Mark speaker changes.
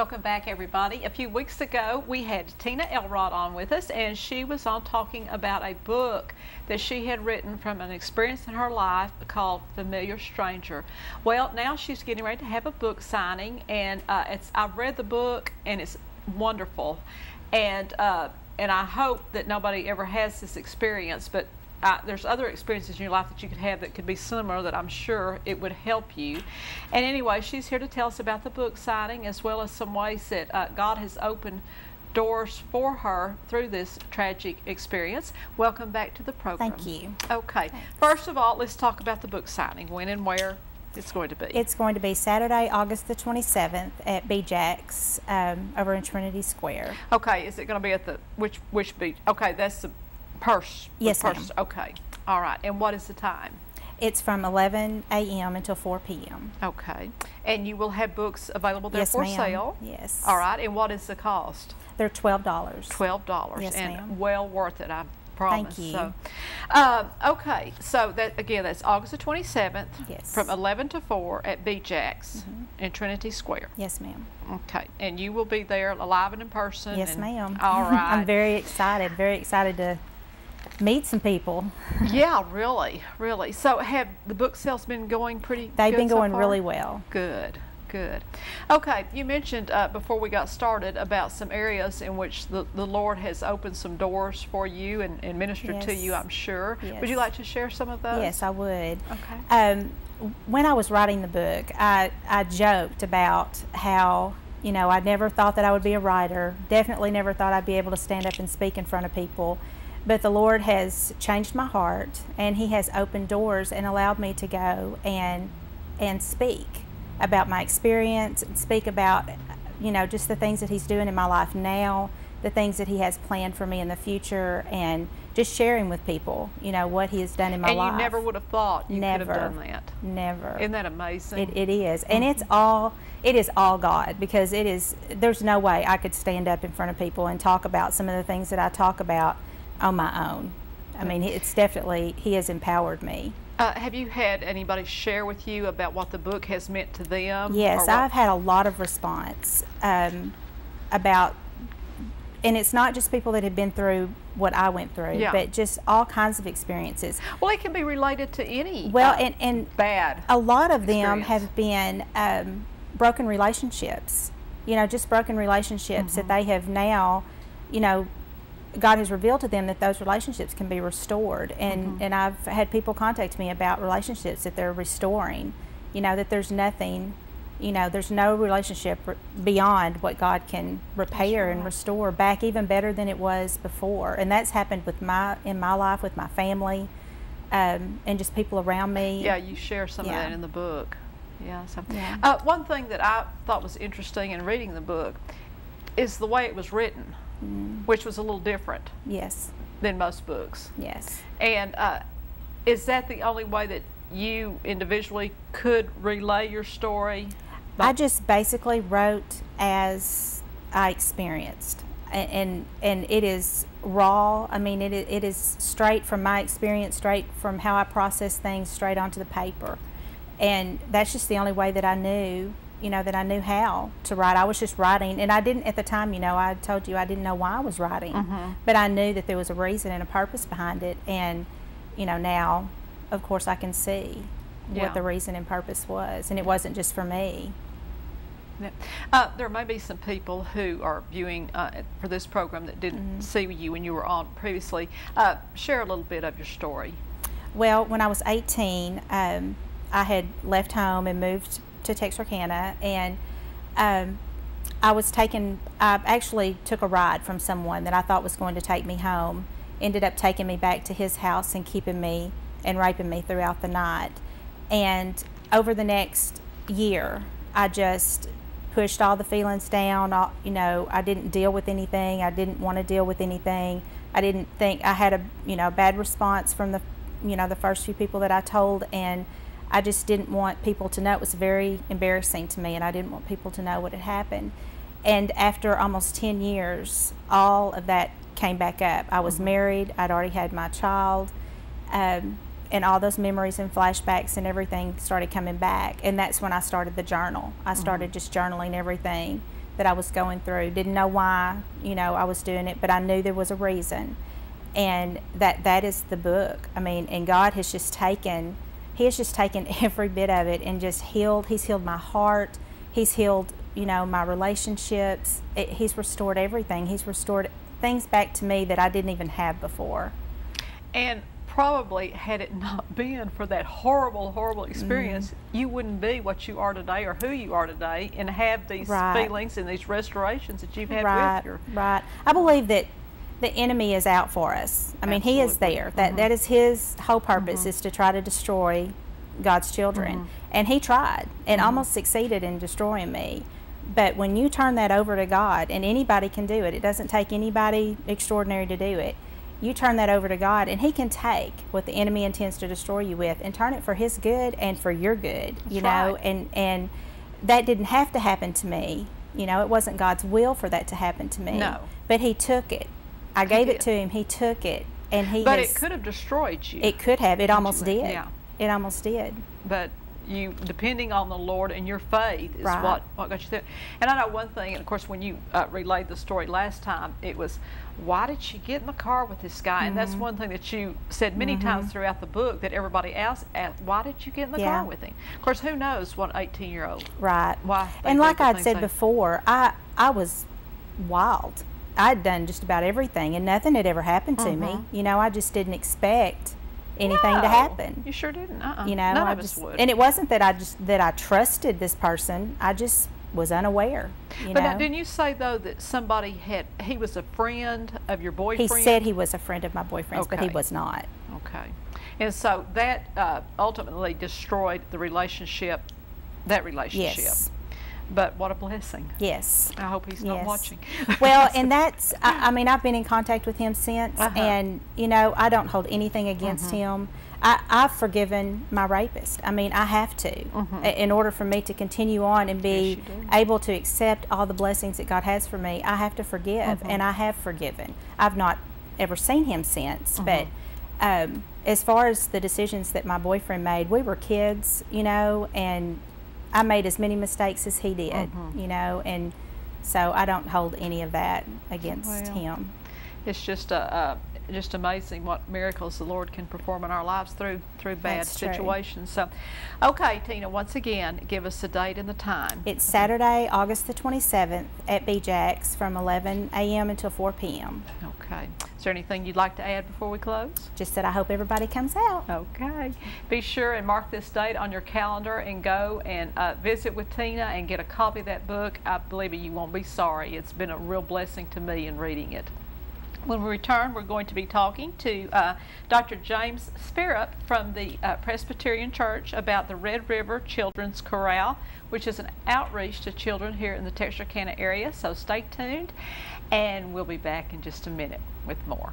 Speaker 1: Welcome back, everybody. A few weeks ago, we had Teena Elrod on with us, and she was on talking about a book that she had written from an experience in her life called Familiar Stranger. Well, now she's getting ready to have a book signing, and I've read the book, and it's wonderful. And I hope that nobody ever has this experience, but there's other experiences in your life that you could have that could be similar that I'm sure it would help you. And anyway, she's here to tell us about the book signing as well as some ways that God has opened doors for her through this tragic experience. Welcome back to the program.
Speaker 2: Thank you.
Speaker 1: Okay.
Speaker 2: Thanks.
Speaker 1: First of all, let's talk about the book signing. When and where it's going to be.
Speaker 2: It's going to be Saturday, August the 27th at BJ's over in Trinity Square.
Speaker 1: Okay. Is it going to be at the, which beach? Okay, that's the Purse.
Speaker 2: Yes, ma'am.
Speaker 1: Okay. All right. And what is the time?
Speaker 2: It's from 11 a.m. until 4 p.m.
Speaker 1: Okay. And you will have books available there
Speaker 2: Yes,
Speaker 1: for
Speaker 2: ma'am.
Speaker 1: sale?
Speaker 2: Yes.
Speaker 1: All right. And what is the cost?
Speaker 2: They're $12.
Speaker 1: $12.
Speaker 2: Yes,
Speaker 1: and
Speaker 2: ma'am.
Speaker 1: well worth it, I promise.
Speaker 2: Thank you.
Speaker 1: So, okay. So, that again, that's August the 27th
Speaker 2: Yes.
Speaker 1: from 11 to 4 at BJ's in Trinity Square.
Speaker 2: Yes, ma'am.
Speaker 1: Okay. And you will be there live and in person?
Speaker 2: Yes, ma'am.
Speaker 1: All right.
Speaker 2: I'm very excited to meet some people.
Speaker 1: Yeah, really, really. So have the book sales been going pretty good?
Speaker 2: They've been
Speaker 1: so
Speaker 2: going
Speaker 1: far?
Speaker 2: really well.
Speaker 1: Good, good. Okay, you mentioned before we got started about some areas in which the Lord has opened some doors for you and ministered to you, I'm sure.
Speaker 2: Yes.
Speaker 1: Would you like to share some of those?
Speaker 2: Yes, I would.
Speaker 1: Okay.
Speaker 2: When I was writing the book, I joked about how, you know, I never thought that I would be a writer, definitely never thought I'd be able to stand up and speak in front of people. But the Lord has changed my heart, and He has opened doors and allowed me to go and speak about my experience and speak about, you know, just the things that He's doing in my life now, the things that He has planned for me in the future, and just sharing with people, you know, what He has done in my life.
Speaker 1: And you never would have thought you could have done that.
Speaker 2: Never.
Speaker 1: Isn't that amazing?
Speaker 2: It is. And it is all God, because there's no way I could stand up in front of people and talk about some of the things that I talk about on my own. I mean, it's definitely, He has empowered me.
Speaker 1: Have you had anybody share with you about what the book has meant to them?
Speaker 2: Yes, I've had a lot of response about, and it's not just people that have been through what I went through, but just all kinds of experiences.
Speaker 1: Well, it can be related to any
Speaker 2: and
Speaker 1: bad
Speaker 2: a lot of them
Speaker 1: experience.
Speaker 2: have been broken relationships, you know, just broken relationships that they have now, you know, God has revealed to them that those relationships can be restored, and I've had people contact me about relationships that they're restoring, you know, that there's nothing, you know, there's no relationship beyond what God can repair and restore back even better than it was before. And that's happened in my life, with my family, and just people around me.
Speaker 1: Yeah, you share some of that in the book. Yeah. So, one thing that I thought was interesting in reading the book is the way it was written, which was a little different.
Speaker 2: Yes.
Speaker 1: Than most books.
Speaker 2: Yes.
Speaker 1: And is that the only way that you individually could relay your story?
Speaker 2: I just basically wrote as I experienced, and it is raw. I mean, it is straight from my experience, straight from how I process things, straight onto the paper. And that's just the only way that I knew, you know, that I knew how to write. I was just writing, and I didn't at the time, you know, I told you I didn't know why I was writing, but I knew that there was a reason and a purpose behind it. And, you know, now, of course, I can see what the reason and purpose was, and it wasn't just for me.
Speaker 1: There may be some people who are viewing for this program that didn't see you when you were on previously. Share a little bit of your story.
Speaker 2: Well, when I was 18, I had left home and moved to Texarkana, and I actually took a ride from someone that I thought was going to take me home, ended up taking me back to his house and keeping me and raping me throughout the night. And over the next year, I just pushed all the feelings down. You know, I didn't deal with anything. I didn't want to deal with anything. I didn't think I had a bad response from the first few people that I told, and I just didn't want people to know. It was very embarrassing to me, and I didn't want people to know what had happened. And after almost 10 years, all of that came back up. I was married. I'd already had my child, and all those memories and flashbacks and everything started coming back. And that's when I started the journal. I started just journaling everything that I was going through. Didn't know why, I was doing it, but I knew there was a reason. And that is the book. I mean, and God has just taken, He has just taken every bit of it and just healed. He's healed my heart. He's healed, my relationships. He's restored everything. He's restored things back to me that I didn't even have before.
Speaker 1: And probably had it not been for that horrible experience, you wouldn't be what you are today or who you are today and have these feelings and these restorations that you've had with your...
Speaker 2: Right. I believe that the enemy is out for us. I mean, he is there. That is his whole purpose, is to try to destroy God's children. And he tried and almost succeeded in destroying me. But when you turn that over to God, and anybody can do it, it doesn't take anybody extraordinary to do it. You turn that over to God, and He can take what the enemy intends to destroy you with and turn it for His good and for your good, and that didn't have to happen to me. It wasn't God's will for that to happen to me.
Speaker 1: No.
Speaker 2: But He took it. I gave it to Him. He took it, and
Speaker 1: But it could have destroyed you.
Speaker 2: It could have. It almost did.
Speaker 1: Yeah.
Speaker 2: It almost did.
Speaker 1: But you, depending on the Lord and your faith, is what got you through. And I know one thing, and of course when you relayed the story last time, it was, why did she get in the car with this guy? And that's one thing that you said many times throughout the book, that everybody else asked, why did you get in the car with him? Of course, who knows what an 18-year-old.
Speaker 2: Right.
Speaker 1: Why?
Speaker 2: And like I'd said before, I was wild. I'd done just about everything, and nothing had ever happened to me. I just didn't expect anything to happen.
Speaker 1: You sure didn't.
Speaker 2: None
Speaker 1: of us would.
Speaker 2: And it wasn't that I trusted this person. I just was unaware.
Speaker 1: But now, didn't you say though that he was a friend of your boyfriend?
Speaker 2: He said he was a friend of my boyfriend's, but he was not.
Speaker 1: Okay. And so that ultimately destroyed the relationship.
Speaker 2: Yes.
Speaker 1: But what a blessing.
Speaker 2: Yes.
Speaker 1: I hope he's not watching.
Speaker 2: Well, and that's, I mean, I've been in contact with him since, and, I don't hold anything against him. I've forgiven my rapist. I mean, I have to, in order for me to continue on and be able to accept all the blessings that God has for me. I have to forgive, and I have forgiven. I've not ever seen him since, but as far as the decisions that my boyfriend made, we were kids, and I made as many mistakes as he did, and so I don't hold any of that against him.
Speaker 1: It's just just amazing what miracles the Lord can perform in our lives through bad situations. So, okay, Teena, once again, give us the date and the time.
Speaker 2: It's Saturday, August the 27th at BJ's from 11 a.m. until 4 p.m.
Speaker 1: Okay. Is there anything you'd like to add before we close?
Speaker 2: Just that I hope everybody comes out.
Speaker 1: Okay. Be sure and mark this date on your calendar and go and visit with Teena and get a copy of that book. I believe you won't be sorry. It's been a real blessing to me in reading it. When we return, we're going to be talking to Dr. James Spirup from the Presbyterian Church about the Red River Children's Chorale, which is an outreach to children here in the Texarkana area. So stay tuned, and we'll be back in just a minute with more.